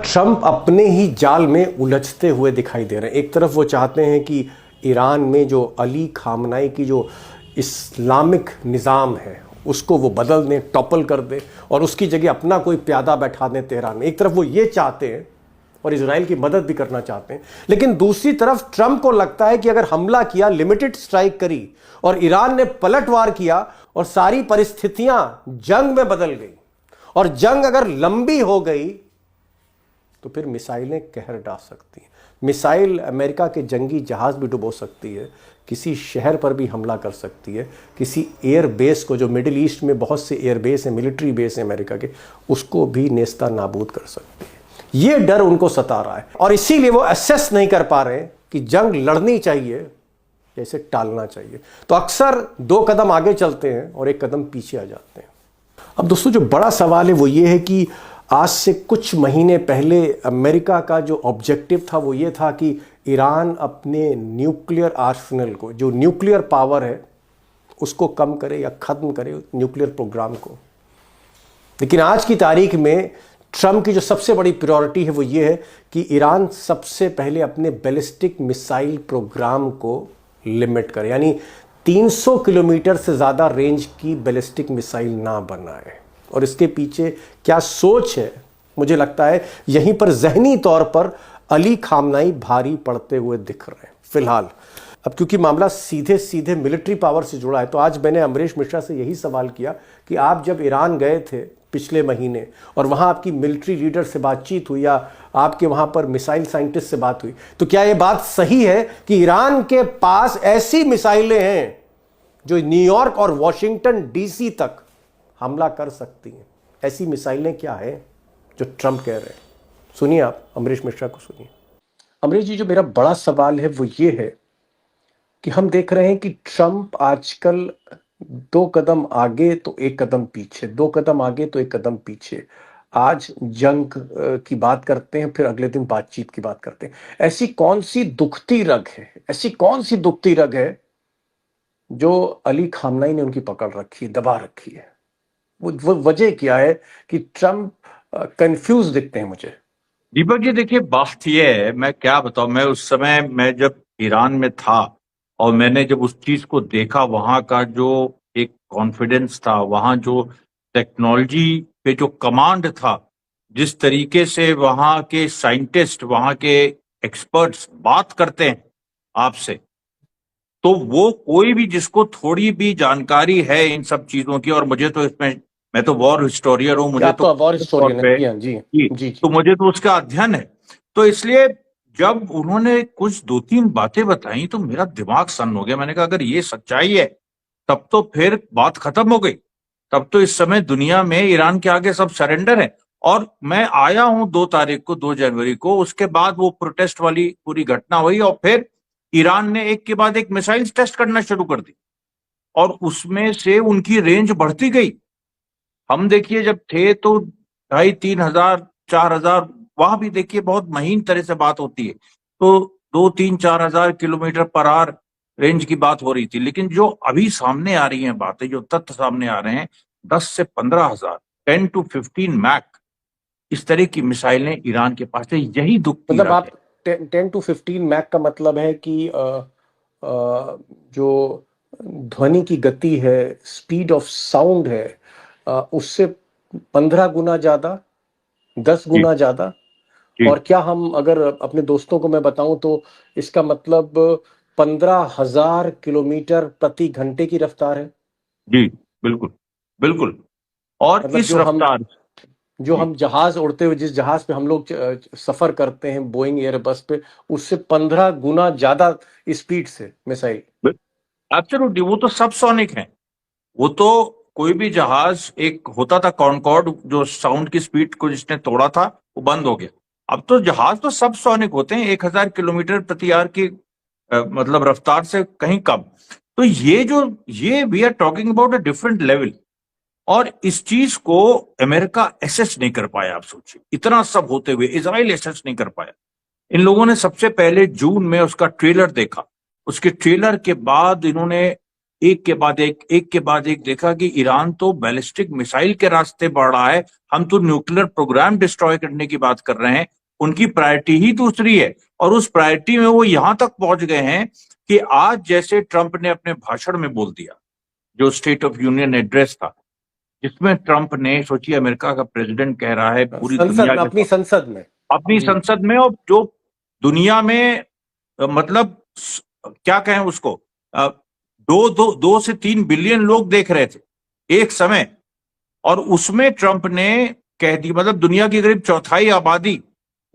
Trump अपने ही जाल में उलझते हुए दिखाई दे रहे हैं। एक तरफ वो चाहते हैं कि ईरान में जो अली खामनाई की जो इस्लामिक निज़ाम है उसको वो बदल दें, टॉपल कर दें और उसकी जगह अपना कोई प्यादा बैठा दें तेहरान में। एक तरफ वो ये चाहते हैं और इजराइल की मदद भी करना चाहते हैं, लेकिन दूसरी तरफ ट्रंप को लगता है कि अगर हमला किया, लिमिटेड स्ट्राइक करी और ईरान ने पलटवार किया और सारी परिस्थितियां जंग में बदल गई और जंग अगर लंबी हो गई तो फिर मिसाइलें कहर ढा सकती हैं। मिसाइल अमेरिका के जंगी जहाज भी डुबो सकती है, किसी शहर पर भी हमला कर सकती है, किसी एयर बेस को, जो मिडिल ईस्ट में बहुत से एयर बेस हैं, मिलिट्री बेस हैं अमेरिका के, उसको भी नेस्ता नाबूद कर सकती है। ये डर उनको सता रहा है और इसीलिए वो असेस नहीं कर पा रहे कि जंग लड़नी चाहिए या इसे टालना चाहिए। तो अक्सर 2 कदम आगे चलते हैं और 1 कदम पीछे आ जाते हैं। अब दोस्तों, जो बड़ा सवाल है वो ये है कि आज से कुछ महीने पहले अमेरिका का जो ऑब्जेक्टिव था वो ये था कि ईरान अपने न्यूक्लियर आर्सेनल को, जो न्यूक्लियर पावर है, उसको कम करे या ख़त्म करे न्यूक्लियर प्रोग्राम को। लेकिन आज की तारीख में ट्रंप की जो सबसे बड़ी प्रायोरिटी है वो ये है कि ईरान सबसे पहले अपने बैलिस्टिक मिसाइल प्रोग्राम को लिमिट करे, यानी 300 किलोमीटर से ज़्यादा रेंज की बैलिस्टिक मिसाइल ना बनाए। और इसके पीछे क्या सोच है, मुझे लगता है यहीं पर ज़हनी तौर पर अली खामनाई भारी पड़ते हुए दिख रहे हैं फिलहाल। अब क्योंकि मामला सीधे सीधे मिलिट्री पावर से जुड़ा है, तो आज मैंने अमरीश मिश्रा से यही सवाल किया कि आप जब ईरान गए थे पिछले महीने और वहाँ आपकी मिलिट्री लीडर से बातचीत हुई या आपके वहाँ पर मिसाइल साइंटिस्ट से बात हुई, तो क्या ये बात सही है कि ईरान के पास ऐसी मिसाइलें हैं जो न्यूयॉर्क और वॉशिंगटन डीसी तक हमला कर सकती हैं? ऐसी मिसाइलें क्या है जो ट्रंप कह रहे हैं? सुनिए, आप अमरीश मिश्रा को सुनिए। अमरीश जी, जो मेरा बड़ा सवाल है वो ये है कि हम देख रहे हैं कि ट्रंप आजकल 2 कदम आगे तो 1 कदम पीछे, 2 कदम आगे तो 1 कदम पीछे। आज जंग की बात करते हैं, फिर अगले दिन बातचीत की बात करते हैं। ऐसी कौन सी दुखती रग है, ऐसी कौन सी दुखती रग है जो अली खामनाई ने उनकी पकड़ रखी, दबा रखी है? वो वजह क्या है कि ट्रंप कंफ्यूज दिखते हैं मुझे? दीपक जी, देखिए, बात यह है, मैं क्या बताऊं, मैं उस समय मैं जब ईरान में था और मैंने जब उस चीज को देखा, वहां का जो एक कॉन्फिडेंस था, वहां जो टेक्नोलॉजी पे जो कमांड था, जिस तरीके से वहां के साइंटिस्ट, वहां के एक्सपर्ट्स बात करते हैं आपसे, तो वो कोई भी जिसको थोड़ी भी जानकारी है इन सब चीजों की, और मुझे तो इसमें, मैं तो वॉर हिस्टोरियर हूं, मुझे तो वॉर हिस्टोरियन है जी, जी, जी। तो मुझे तो उसका अध्ययन है। तो इसलिए जब उन्होंने कुछ 2-3 बातें बताई तो मेरा दिमाग सन्न हो गया। मैंने कहा अगर ये सच्चाई है तब तो फिर बात खत्म हो गई, तब तो इस समय दुनिया में ईरान के आगे सब सरेंडर है। और मैं आया हूं 2 तारीख को, 2 जनवरी को, उसके बाद वो प्रोटेस्ट वाली पूरी घटना हुई और फिर ईरान ने एक के बाद एक मिसाइल टेस्ट करना शुरू कर दी और उसमें से उनकी रेंज बढ़ती गई। हम देखिए जब थे तो 2,500, 3,000, 4,000, वहां भी देखिए बहुत महीन तरह से बात होती है, तो 2, 3, 4,000 किलोमीटर पर आवर रेंज की बात हो रही थी। लेकिन जो अभी सामने आ रही हैं बातें, जो तथ्य सामने आ रहे हैं, 10 से 15,000, 10 to 15 मैक, इस तरह की मिसाइलें ईरान के पास है। यही दुख की मतलब बात आप 10 to 15 मैक का मतलब है कि जो ध्वनि की गति है, स्पीड ऑफ साउंड है, उससे 15 गुना ज्यादा, 10 गुना ज्यादा। और क्या हम, अगर अपने दोस्तों को मैं बताऊं तो इसका मतलब 15,000 किलोमीटर प्रति घंटे की रफ्तार है। जी, बिल्कुल बिल्कुल। और मतलब इस रफ्तार, जो हम जहाज उड़ते हुए, जिस जहाज पे हम लोग सफर करते हैं, बोइंग एयरबस पे, उससे 15 गुना ज्यादा स्पीड से मिसाइल। एब्सोल्युटली, वो तो सब सोनिक है। वो तो कोई भी जहाज, एक होता था कॉनकॉर्ड, जो साउंड की स्पीड को जिसने तोड़ा था वो बंद हो गया। अब तो जहाज तो सब सोनिक होते हैं, 1,000 किलोमीटर प्रति आवर की मतलब रफ्तार से कहीं कम। तो ये we are talking about a different level. और इस चीज को अमेरिका एसेस नहीं कर पाया। आप सोचिए, इतना सब होते हुए इजराइल एसेस नहीं कर पाया। इन लोगों ने सबसे पहले जून में उसका ट्रेलर देखा, उसके ट्रेलर के बाद इन्होंने एक के बाद एक देखा कि ईरान तो बैलिस्टिक मिसाइल के रास्ते बढ़ रहा है, हम तो न्यूक्लियर प्रोग्राम डिस्ट्रॉय करने की बात कर रहे हैं। उनकी प्रायोरिटी ही दूसरी है, और उस प्रायोरिटी में वो यहां तक पहुंच गए हैं कि आज जैसे ट्रंप ने अपने भाषण में बोल दिया, जो स्टेट ऑफ यूनियन एड्रेस था, जिसमें ट्रंप ने, सोचिए अमेरिका का प्रेसिडेंट कह रहा है पूरी संसद दुनिया में, के अपनी संसद में। अपनी जी। संसद में, और जो दुनिया में मतलब क्या कहें उसको, 2 से 3 बिलियन लोग देख रहे थे एक समय, और उसमें ट्रंप ने कह दी, मतलब दुनिया की करीब चौथाई आबादी,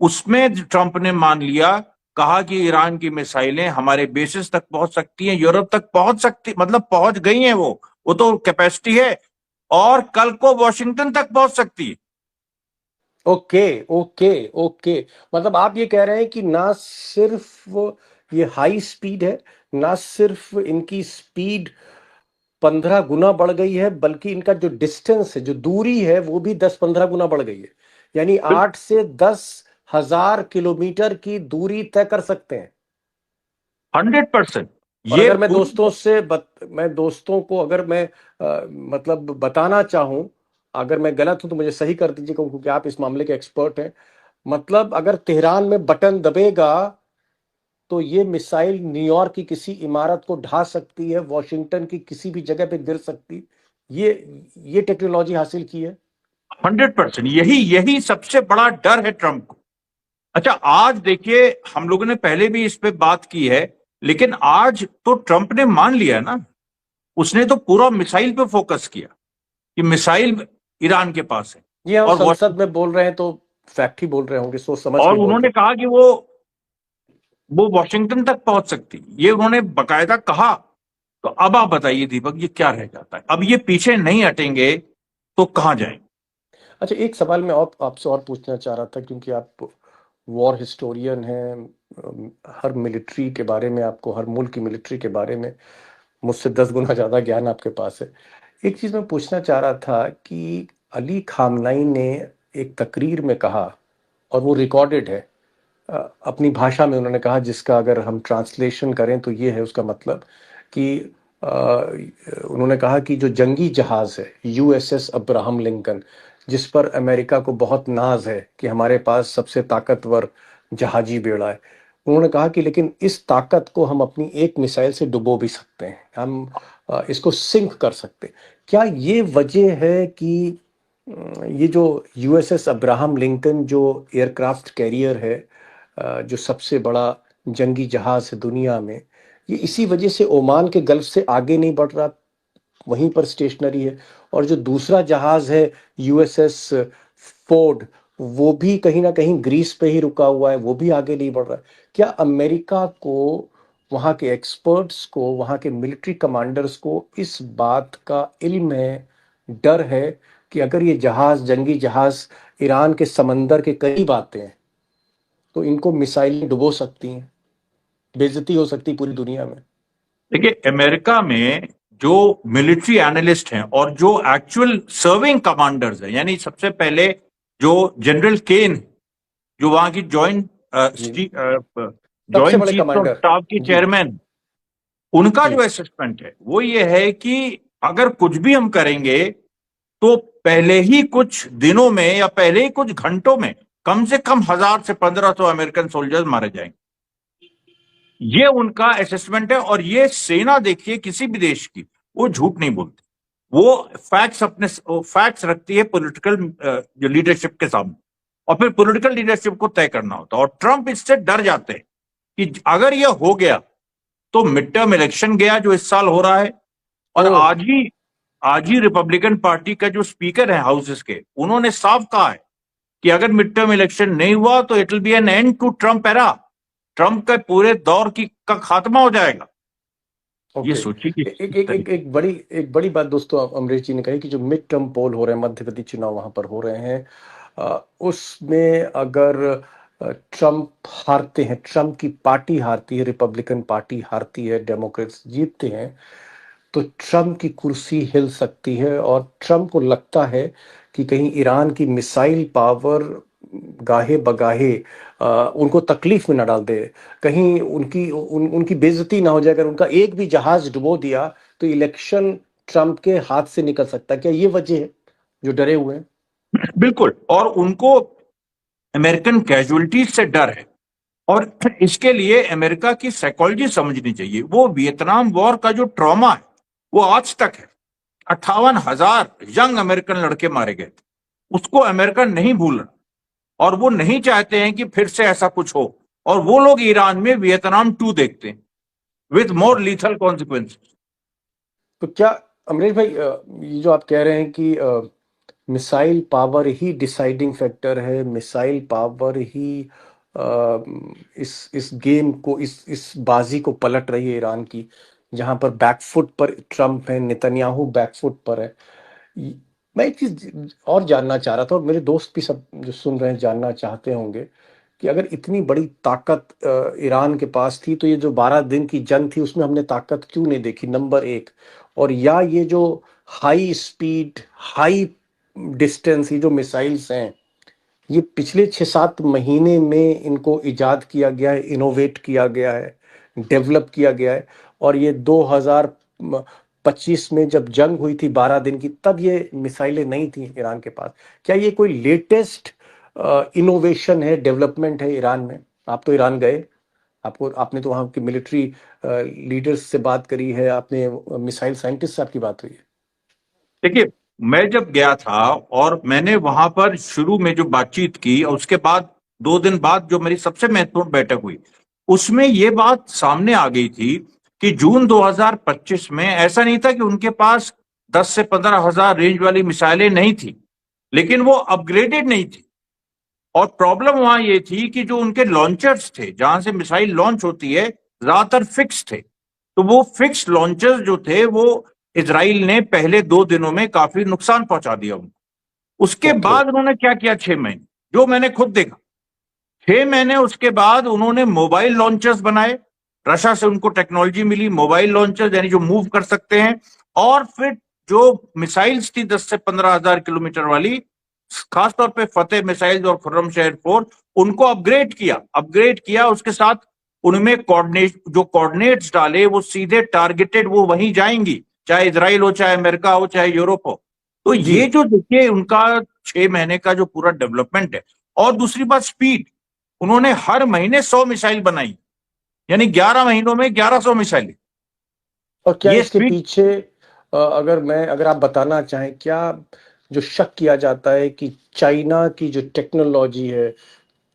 उसमें ट्रंप ने मान लिया, कहा कि ईरान की मिसाइलें हमारे बेसिस तक पहुंच सकती हैं, यूरोप तक पहुंच सकती, मतलब पहुंच गई हैं, वो तो कैपेसिटी है, और कल को वॉशिंगटन तक पहुंच सकती है। Okay, okay, okay. मतलब आप ये कह रहे हैं कि ना सिर्फ ये हाई स्पीड है, ना सिर्फ इनकी स्पीड 15 गुना बढ़ गई है, बल्कि इनका जो डिस्टेंस है, जो दूरी है, वो भी 10-15 गुना बढ़ गई है। यानी 8 से 10 हजार किलोमीटर की दूरी तय कर सकते हैं। 100%। और ये अगर मैं पूरी मैं दोस्तों को अगर मैं मतलब बताना चाहूं, अगर मैं गलत हूं तो मुझे सही कर दीजिएगा, क्योंकि आप इस मामले के एक्सपर्ट हैं। मतलब अगर तेहरान में बटन दबेगा तो ये मिसाइल न्यूयॉर्क की किसी इमारत को ढा सकती है, वॉशिंगटन की किसी भी जगह पे गिर सकती। ये ये टेक्नोलॉजी हासिल की है। 100%, यही यही सबसे बड़ा डर है ट्रंप को। अच्छा, आज देखिए, हम लोगों ने पहले भी इस पे बात की है, लेकिन आज तो ट्रंप ने मान लिया ना, उसने तो पूरा मिसाइल पे फोकस किया कि मिसाइल ईरान के पास है, ये हम और संसद में बोल रहे हैं तो फैक्ट ही बोल रहे होंगे, सोच समझ के और ही बोलते उन्होंने हैं। कहा कि वो वॉशिंगटन तक पहुंच सकती, ये उन्होंने बकायदा कहा। तो अब आप बताइए दीपक, ये क्या रह जाता है? अब ये पीछे नहीं हटेंगे तो कहां जाएंगे? अच्छा, एक सवाल मैं और आपसे और पूछना चाह रहा था, क्योंकि आप वॉर हिस्टोरियन हैं। हर मिलिट्री के बारे में आपको, हर मुल्क की मिलिट्री के बारे में मुझसे 10 गुना ज़्यादा ज्ञान आपके पास है। एक चीज़ मैं पूछना चाह रहा था कि अली खामनाई ने एक तकरीर में कहा, और वो रिकॉर्डेड है, अपनी भाषा में उन्होंने कहा, जिसका अगर हम ट्रांसलेशन करें तो ये है उसका मतलब कि उन्होंने कहा कि जो जंगी जहाज है यूएसएस अब्राहम लिंकन, जिस पर अमेरिका को बहुत नाज है कि हमारे पास सबसे ताकतवर जहाजी बेड़ा है, उन्होंने कहा कि लेकिन इस ताकत को हम अपनी एक मिसाइल से डुबो भी सकते हैं, हम इसको सिंक कर सकते हैं। क्या ये वजह है कि ये जो यूएसएस अब्राहम लिंकन जो एयरक्राफ्ट कैरियर है, जो सबसे बड़ा जंगी जहाज है दुनिया में, ये इसी वजह से ओमान के गल्फ से आगे नहीं बढ़ रहा, वहीं पर स्टेशनरी है? और जो दूसरा जहाज है यूएसएस फोर्ड, वो भी कहीं ना कहीं ग्रीस पे ही रुका हुआ है, वो भी आगे नहीं बढ़ रहा है। क्या अमेरिका को, वहाँ के एक्सपर्ट्स को, वहाँ के मिलिट्री कमांडर्स को इस बात का इल्म है, डर है कि अगर ये जहाज, जंगी जहाज ईरान के समंदर के करीब आते हैं तो इनको मिसाइलें डुबो सकती हैं, बेइज्जती हो सकती है पूरी दुनिया में? देखिए, अमेरिका में जो मिलिट्री एनालिस्ट हैं और जो एक्चुअल सर्विंग कमांडर्स हैं, यानी सबसे पहले जो जनरल केन, जो वहां की जी, सबसे जॉइंट बड़े चीफ ऑफ कमांडर। स्टाफ की जी। चेयरमैन, उनका जी। जो असेसमेंट है वो ये है कि अगर कुछ भी हम करेंगे तो पहले ही कुछ दिनों में या पहले ही कुछ घंटों में कम से कम 1000 से 1500 अमेरिकन सोल्जर्स मारे जाएंगे। ये उनका असेसमेंट है, और ये सेना देखिए किसी भी देश की, वो झूठ नहीं बोलती, वो फैक्ट्स रखती है पॉलिटिकल जो लीडरशिप के सामने, और फिर पॉलिटिकल लीडरशिप को तय करना होता है। और ट्रंप इससे डर जाते हैं कि अगर ये हो गया तो मिड टर्म इलेक्शन गया जो इस साल हो रहा है, और ओह। आज ही रिपब्लिकन पार्टी का जो स्पीकर है हाउसेस के, उन्होंने साफ कहा है कि अगर मिड टर्म इलेक्शन नहीं हुआ तो it will be an end to Trump era, Trump के पूरे दौर की का खात्मा हो जाएगा। ये ओके। सोचिए कि एक किस एक एक तरीके। एक बड़ी बात दोस्तों, अमरीश जी ने कही कि जो मिड टर्म पोल हो रहे हैं, मध्य प्रदेश चुनाव वहां पर हो रहे हैं, उसमें अगर ट्रम्प हारते हैं, ट्रम्प की पार्टी हारती है, रिपब्लिकन पार्टी हारती है, डेमोक्रेट्स जीतते हैं, तो ट्रम्प की कुर्सी हिल सकती है। और ट्रम्प को लगता है कि कहीं ईरान की मिसाइल पावर गाहे बगाहे उनको तकलीफ में ना डाल दे, कहीं उनकी बेइज्जती ना हो जाए। अगर उनका एक भी जहाज डुबो दिया तो इलेक्शन ट्रंप के हाथ से निकल सकता है। क्या ये वजह है जो डरे हुए हैं? बिल्कुल, और उनको अमेरिकन कैजुअलिटीज से डर है, और इसके लिए अमेरिका की साइकोलॉजी समझनी चाहिए। वो वियतनाम वॉर का जो ट्रॉमा है वो आज तक है। 58,000 यंग अमेरिकन लड़के मारे गए थे, उसको अमेरिका नहीं भूल रहा, और वो नहीं चाहते हैं कि फिर से ऐसा कुछ हो। और वो लोग ईरान में वियतनाम 2 देखते हैं, विद मोर लीथल कॉन्सिक्वेंसेस। तो क्या अमरीश भाई, ये जो आप कह रहे हैं कि मिसाइल पावर ही डिसाइडिंग फैक्टर है, मिसाइल पावर ही इस गेम को, इस बाजी को पलट रही है ईरान की, जहां पर बैकफुट पर ट्रम्प है, नेतन्याहू बैकफुट पर है। मैं एक चीज और जानना चाह रहा था, और मेरे दोस्त भी सब जो सुन रहे हैं जानना चाहते होंगे, कि अगर इतनी बड़ी ताकत ईरान के पास थी, तो ये जो 12 दिन की जंग थी उसमें हमने ताकत क्यों नहीं देखी, नंबर एक। और या ये जो हाई स्पीड, हाई डिस्टेंस, ये जो मिसाइल्स हैं, ये पिछले 6-7 महीने में इनको इजाद किया गया है, इनोवेट किया गया है, डेवलप किया गया है। और ये 2025 में जब जंग हुई थी 12 दिन की, तब ये मिसाइलें नहीं थी ईरान के पास। क्या ये कोई लेटेस्ट इनोवेशन है, डेवलपमेंट है ईरान में? आप तो ईरान गए, आपने तो वहाँ की मिलिट्री लीडर्स से बात करी है, आपने मिसाइल साइंटिस्ट से आपकी बात हुई है। देखिए, मैं जब गया था और मैंने वहां पर शुरू में जो बातचीत की, और उसके बाद 2 दिन बाद जो मेरी सबसे महत्वपूर्ण बैठक हुई, उसमें ये बात सामने आ गई थी कि जून 2025 में ऐसा नहीं था कि उनके पास 10 से 15,000 रेंज वाली मिसाइलें नहीं थी, लेकिन वो अपग्रेडेड नहीं थी। और प्रॉब्लम वहां ये थी कि जो उनके लॉन्चर्स थे, जहां से मिसाइल लॉन्च होती है, ज्यादातर फिक्स थे। तो वो फिक्स लॉन्चर्स जो थे, वो इजराइल ने पहले 2 दिनों में काफी नुकसान पहुंचा दिया उनको। उसके ओके। बाद उन्होंने क्या किया 6 महीने, जो मैंने खुद देखा, 6 महीने उसके बाद उन्होंने मोबाइल लॉन्चर्स बनाए। रशिया से उनको टेक्नोलॉजी मिली, मोबाइल लॉन्चर्स, यानी जो मूव कर सकते हैं। और फिर जो मिसाइल्स थी 10 से 15,000 किलोमीटर वाली, खासतौर पे फतेह मिसाइल्स और खुर्रमशहर 4, उनको अपग्रेड किया उसके साथ उनमें कोऑर्डिनेट्स डाले, वो सीधे टारगेटेड वो वहीं जाएंगी, चाहे इजराइल हो, चाहे अमेरिका हो, चाहे यूरोप हो। तो जी। ये जो देखिए उनका 6 महीने का जो पूरा डेवलपमेंट है। और दूसरी बात, स्पीड। उन्होंने हर महीने 100 मिसाइल बनाई, यानी 11 महीनों में 1100 मिसाइल। और क्या ये इसके स्पीड। पीछे, अगर आप बताना चाहें, क्या जो शक किया जाता है कि चाइना की जो टेक्नोलॉजी है,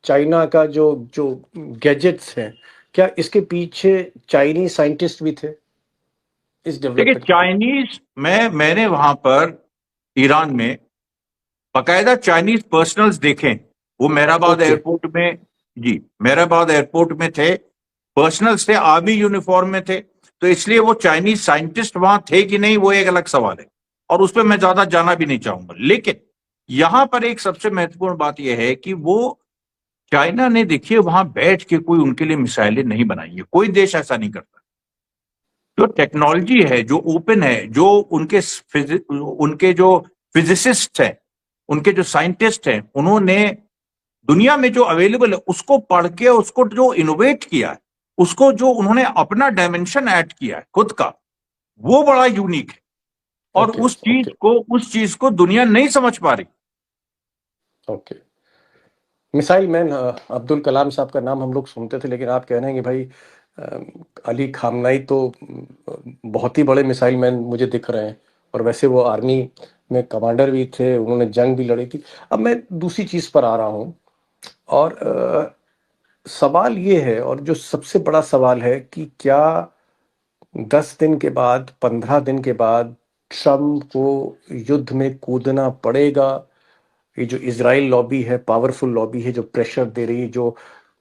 चाइना का जो जो गैजेट्स हैं, क्या इसके पीछे चाइनीज साइंटिस्ट भी थे इस देखिए, डेवलपमेंट के पीछे? चाइनीज, मैंने वहां पर ईरान में बाकायदा चाइनीज पर्सनल्स देखे। वो मेहराबाद ओके। एयरपोर्ट में, जी, मेहराबाद एयरपोर्ट में थे, पर्सनल्स थे, आर्मी यूनिफॉर्म में थे। तो इसलिए वो चाइनीज साइंटिस्ट वहां थे कि नहीं, वो एक अलग सवाल है, और उस पर मैं ज्यादा जाना भी नहीं चाहूंगा। लेकिन यहां पर एक सबसे महत्वपूर्ण बात यह है कि वो, चाइना ने देखिए वहां बैठ के कोई उनके लिए मिसाइलें नहीं बनाई है, कोई देश ऐसा नहीं करता। जो टेक्नोलॉजी है, जो ओपन है, जो उनके जो फिजिसिस्ट हैं, उनके जो साइंटिस्ट हैं, उन्होंने दुनिया में जो अवेलेबल है उसको पढ़ के, उसको जो इनोवेट किया है, उसको जो उन्होंने अपना डायमेंशन ऐड किया है खुद का, वो बड़ा यूनिक है। और ओके। ओके। उस चीज को दुनिया नहीं समझ पा रही। Okay. Missile man Abdul Kalam साहब का नाम हम लोग सुनते थे, लेकिन आप कह रहे हैं कि भाई अली खामनाई तो बहुत ही बड़े मिसाइल मैन मुझे दिख रहे हैं। और वैसे वो आर्मी में कमांडर भी थे, उन्होंने जंग भी लड़ी थी। अब मैं दूसरी चीज पर आ रहा हूँ, और सवाल ये है, और जो सबसे बड़ा सवाल है, कि क्या 10 दिन के बाद, 15 दिन के बाद ट्रम्प को युद्ध में कूदना पड़ेगा? ये जो इजराइल लॉबी है, पावरफुल लॉबी है, जो प्रेशर दे रही है, जो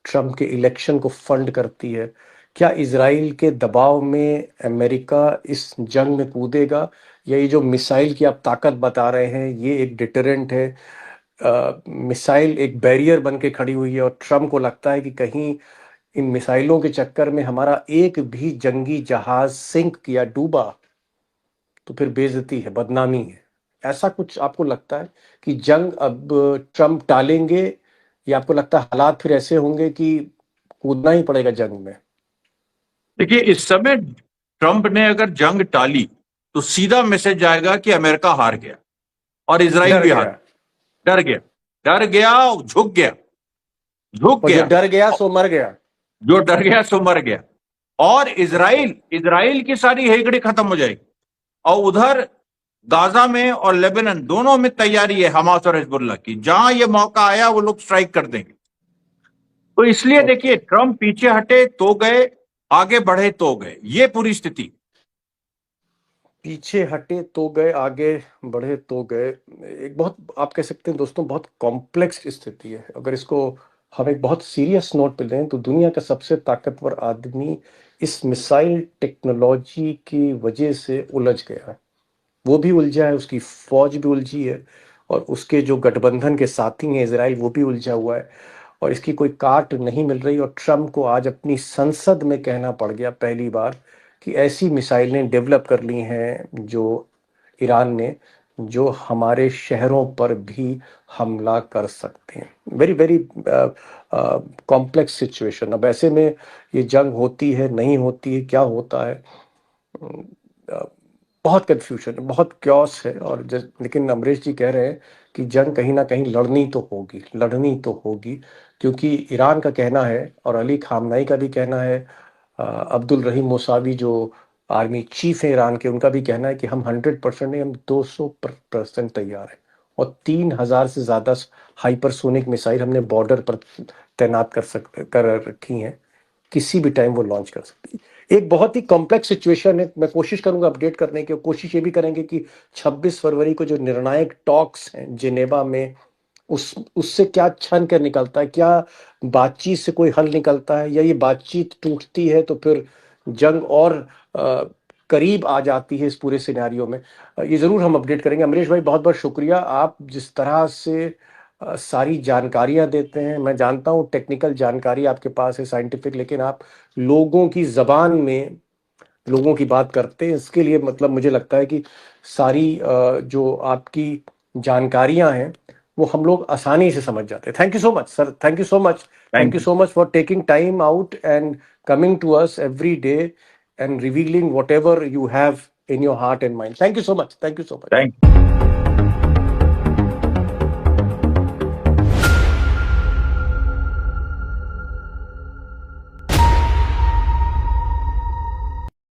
ट्रम्प के इलेक्शन को फंड करती है, क्या इजराइल के दबाव में अमेरिका इस जंग में कूदेगा? या ये जो मिसाइल की आप ताकत बता रहे हैं, ये एक डिटरेंट है? मिसाइल एक बैरियर बन के खड़ी हुई है, और ट्रम्प को लगता है कि कहीं इन मिसाइलों के चक्कर में हमारा एक भी जंगी जहाज सिंक किया, डूबा, तो फिर बेइज्जती है, बदनामी है। ऐसा कुछ आपको लगता है कि जंग अब ट्रम्प टालेंगे, या आपको लगता है हालात फिर ऐसे होंगे कि कूदना ही पड़ेगा जंग में? देखिए, इस समय ट्रंप ने अगर जंग टाली तो सीधा मैसेज जाएगा कि अमेरिका हार गया और इजराइल डर भी गया। हार डर गया डर गया झुक गया झुक और जो गया डर गया सो मर गया। जो डर गया सो मर गया। और इजराइल की सारी हेगड़ी खत्म हो जाएगी। और उधर गाजा में और लेबनान दोनों में तैयारी है हमास और हिजबुल्लाह की, जहां ये मौका आया वो लोग स्ट्राइक कर देंगे। तो इसलिए देखिए, ट्रंप पीछे हटे तो गए, आगे बढ़े तो गए, ये पूरी स्थिति। पीछे हटे तो गए, आगे बढ़े तो गए। एक बहुत, आप कह सकते हैं दोस्तों, बहुत कॉम्प्लेक्स स्थिति है। अगर इसको हम एक बहुत सीरियस नोट पे लें तो दुनिया का सबसे ताकतवर आदमी इस मिसाइल टेक्नोलॉजी की वजह से उलझ गया है। वो भी उलझा है, उसकी फौज भी उलझी है, और उसके जो गठबंधन के साथी हैं इजराइल, वो भी उलझा हुआ है, और इसकी कोई काट नहीं मिल रही। और ट्रम्प को आज अपनी संसद में कहना पड़ गया पहली बार कि ऐसी मिसाइलें डेवलप कर ली हैं जो ईरान ने, जो हमारे शहरों पर भी हमला कर सकते हैं। Very very complex situation. अब ऐसे में ये जंग होती है, नहीं होती है, क्या होता है, बहुत कन्फ्यूजन है, बहुत क्योस है। और लेकिन अमरीश जी कह रहे हैं कि जंग कहीं ना कहीं लड़नी तो होगी, लड़नी तो होगी, क्योंकि ईरान का कहना है और अली खामनाई का भी कहना है, अब्दुल रहीम मौसावी जो आर्मी चीफ है ईरान के, उनका भी कहना है कि हम 100% नहीं, हम 200% तैयार हैं। और 3000 से ज़्यादा हाइपरसोनिक मिसाइल हमने बॉर्डर पर तैनात कर रखी हैं, किसी भी टाइम वो लॉन्च कर सकती है। एक बहुत ही कॉम्प्लेक्स सिचुएशन है। मैं कोशिश करूंगा अपडेट करने की, कोशिश ये भी करेंगे कि 26 फरवरी को जो निर्णायक टॉक्स हैं जिनेवा में, उससे क्या छन कर निकलता है, क्या बातचीत से कोई हल निकलता है, या ये बातचीत टूटती है तो फिर जंग और करीब आ जाती है इस पूरे सिनेरियो में। ये जरूर हम अपडेट करेंगे। अमरीश भाई, बहुत बहुत शुक्रिया, आप जिस तरह से सारी जानकारियां देते हैं। मैं जानता हूं टेक्निकल जानकारी आपके पास है, साइंटिफिक, लेकिन आप लोगों की जबान में लोगों की बात करते हैं। इसके लिए मतलब मुझे लगता है कि सारी जो आपकी जानकारियां हैं वो हम लोग आसानी से समझ जाते हैं। Thank you so much sir, thank you so much, thank you so much for taking time out and coming to us every day and revealing whatever you have in your heart and mind. Thank you so much. Thank you so much. Thank you.